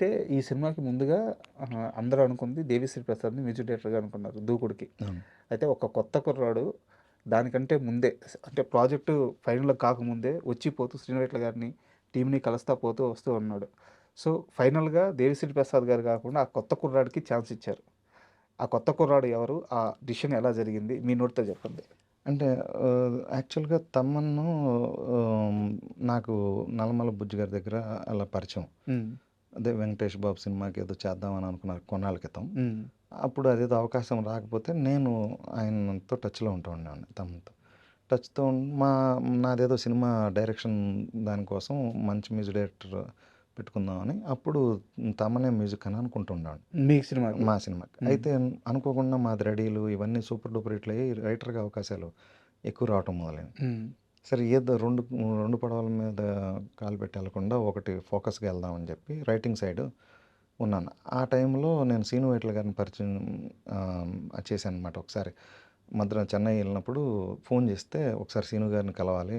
అయితే ఈ సినిమాకి ముందుగా అందరూ అనుకుంది 'దేవిశ్రీ ప్రసాద్‌ని మ్యూజిక్ డైరెక్టర్‌గా అనుకున్నారు 'దూకుడుకి'. అవును. అయితే ఒక కొత్త కుర్రాడు దానికంటే ముందే అంటే ప్రాజెక్టు ఫైనల్ కాకముందే వచ్చిపోతూ శ్రీను వైట్ల గారిని, టీమ్‌ని కలుస్తా పోతూ వస్తూ ఉన్నాడు. సో, ఫైనల్‌గా 'దేవిశ్రీ ప్రసాద్' గారు కాకుండా ఆ కొత్త కుర్రాడికి ఛాన్స్ ఇచ్చారు. ఆ కొత్త కుర్రాడు ఎవరు? ఆ డిసిషన్ ఎలా జరిగింది? మీ నోటితో చెప్పండి. అంటే యాక్చువల్‌గా తమన్ను ఆహ్, నాకు నల్లమల బుజ్జి గారి దగ్గర అలా పరిచయం. హ్మ్. అదే 'వెంకటేష్ బాబు' సినిమాకి ఏదో చేద్దామని అనుకున్నారు కొన్నాళ్ళ క్రితం. హ్మ్. అప్పుడు అదేదో అవకాశం రాకపోతే నేను ఆయనతో టచ్‌లో ఉంటూ ఉండేవాడిని తమన్‌తో. టచ్‌తో నాదేదో సినిమా డైరెక్షన్ దానికోసం మంచి మ్యూజిక్ డైరెక్టర్ పెట్టుకుందామని అప్పుడు తమనే మ్యూజిక్ అని అనుకుంటూ ఉండేవాడిని. మీ సినిమాకి. మా సినిమాకి. హ్మ్. అయితే అనుకోకుండా మాది రెడీలు ఇవన్నీ సూపర్ డూపర్ హిట్లయ్యి రైటర్‌గా అవకాశాలు ఎక్కువ రావటం మొదలైనయి. హ్మ్. సరే ఏదో 2 పడవల మీద కాలు పెట్టి ఎళ్ళకుండా ఒకటి ఫోకస్‌గా ఎళ్దామని చెప్పి రైటింగ్ సైడ్ ఉన్నాను. ఆ టైంలో నేను 'సీను వైట్ల' గారిని పరిచయం చేశాననమాట ఒకసారి. మద్రాస్ చెన్నై ఎళ్ళినప్పుడు ఫోన్ చేస్తే, "ఒకసారి 'సీను' గారిని కలవాలి.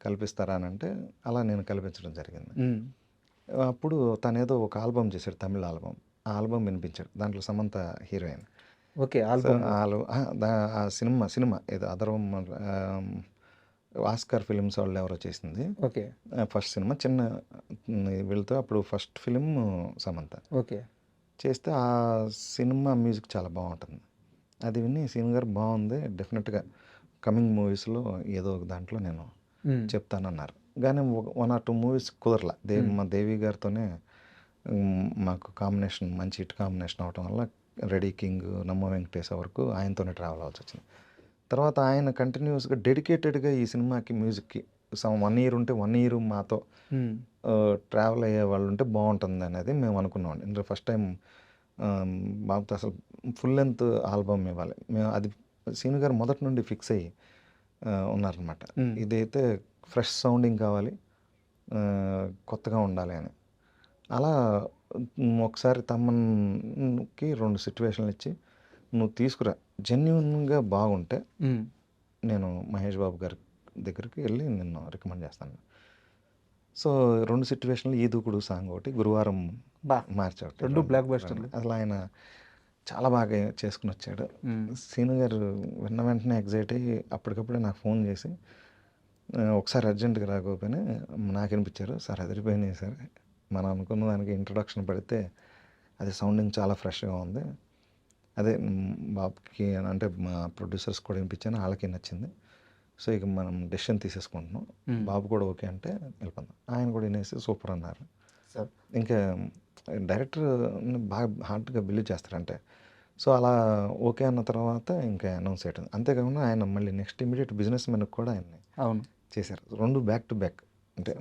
కల్పిస్తారా?" అనంటే అలా నేను కల్పించడం జరిగింది. హ్మ్. అప్పుడు తనేదో ఒక ఆల్బమ్ చేశాడు తమిళ్ ఆల్బమ్. ఆ ఆల్బమ్ వినిపించాడు. దాంట్లో Samantha heroine. Okay. So, album. ఆలు అహా! ఆ సినిమా ఏదో అథర్వం ఆస్కార్ ఫిల్మ్స్ వాళ్ళెవరో చేసింది. ఓకే. ఫస్ట్ సినిమా చిన్న వీళ్ళతో అప్పుడు ఫస్ట్ ఫిల్మ్ సమంత. ఓకే. చేస్తే ఆ సినిమా మ్యూజిక్ చాలా బావుంటుంది. అది విని సీను గారు బావుంది. డెఫినిట్‌గా కమింగ్ మూవీస్‌లో ఏదో ఒక దాంట్లో నేను హ్మ్. చెప్తానన్నారు. గానీ 1 ఆర్ 2 మూవీస్ కుదరల. హ్మ్. మా దేవి గారితోనే మాకు కాంబినేషన్ మంచి హిట్ కాంబినేషన్ అవ్వటం వల్ల 'రెడీ కింగ్', 'నమ్మ వెంకటేశ' వరకు ఆయనతోనే ట్రావెల్ అవ్వాల్సొచ్చింది. తర్వాత ఆయన కంటిన్యూయస్‌గా డెడికేటెడ్‌గా ఈ సినిమాకి మ్యూజిక్‌కి 1 ఇయర్ ఉంటే 1 ఇయర్ మాతో హ్మ్. ట్రావెల్ అయ్యేవాళ్ళుంటే బావుంటుందనేది మేము అనుకున్నామండి. ఇందులో ఫస్ట్ టైమ్ ఆహ్, బాబుతో అసలు ఫుల్ లెంగ్త్ ఆల్బమ్ ఇవ్వాలి. మేము అది సీను గారు మొదటి నుండి ఫిక్స్ అయ్యి ఉన్నారనమాట. హ్మ్. ఇదైతే ఫ్రెష్ సౌండింగ్ కావాలి. కొత్తగా ఉండాలి అని. అలా ఒకసారి తమన్‌కి 2 సిట్యుయేషన్‌లిచ్చి, "నువ్వు తీసుకురా. జెన్యూన్‌గా బాగుంటే, హ్మ్. నేను మహేష్ బాబు గారి దగ్గరికి ఎళ్లి నిన్ను రికమెండ్ చేస్తాను." సో, 2 సిట్యుయేషన్‌లు 'ఈ దూకుడు' సాంగ్ ఒకటి, 'గురువారం అబ్బా! మార్చి' ఒకటి 2 2 బ్లాక్ 2 బస్టర్‌లు. అసలు ఆయన చాలా బాగా చేసుకొనొచ్చాడు. హ్మ్. సీను గారు విన్న వెంటనే ఎక్సైట్ అయ్యి అప్పటికప్పుడే నాకు ఫోన్ చేసి, "ఒకసారి అర్జెంట్‌గా రాకపోయినా నాకు వినిపించారు. సార్ అదిరిపోయినాయి సార్. మనం అనుకున్న దానికి ఇంట్రొడక్షన్ పడితే అది సౌండింగ్ చాలా ఫ్రెష్‌గా ఉంది. అదే బాబుకి అంటే మా ప్రొడ్యూసర్స్ కూడా వినిపించాను. ఆళ్ళకి నచ్చింది. సో, ఇక మనం డెసిషన్ తీసేసుకుంటున్నాం. హ్మ్. బాబు కూడా ఓకే అంటే వెళ్ళిపోదాం." ఆయన కూడా వినేసి సూపర్ అన్నారు. సార్. ఇంకా డైరెక్టర్‌ని బాగా హార్ట్‌గా బిలీవ్ చేస్తారంటే. సో, అలా ఓకే అన్న తర్వాత ఇంకా అనౌన్స్ చేయటం. అంతేకాకుండా ఆయన మళ్ళీ నెక్స్ట్ ఇమ్మీడియేట్ 'బిజినెస్ మెన్‌కి' కూడా ఆయన్ని అవును. చేశారు. 2 బ్యాక్ టు బ్యాక్.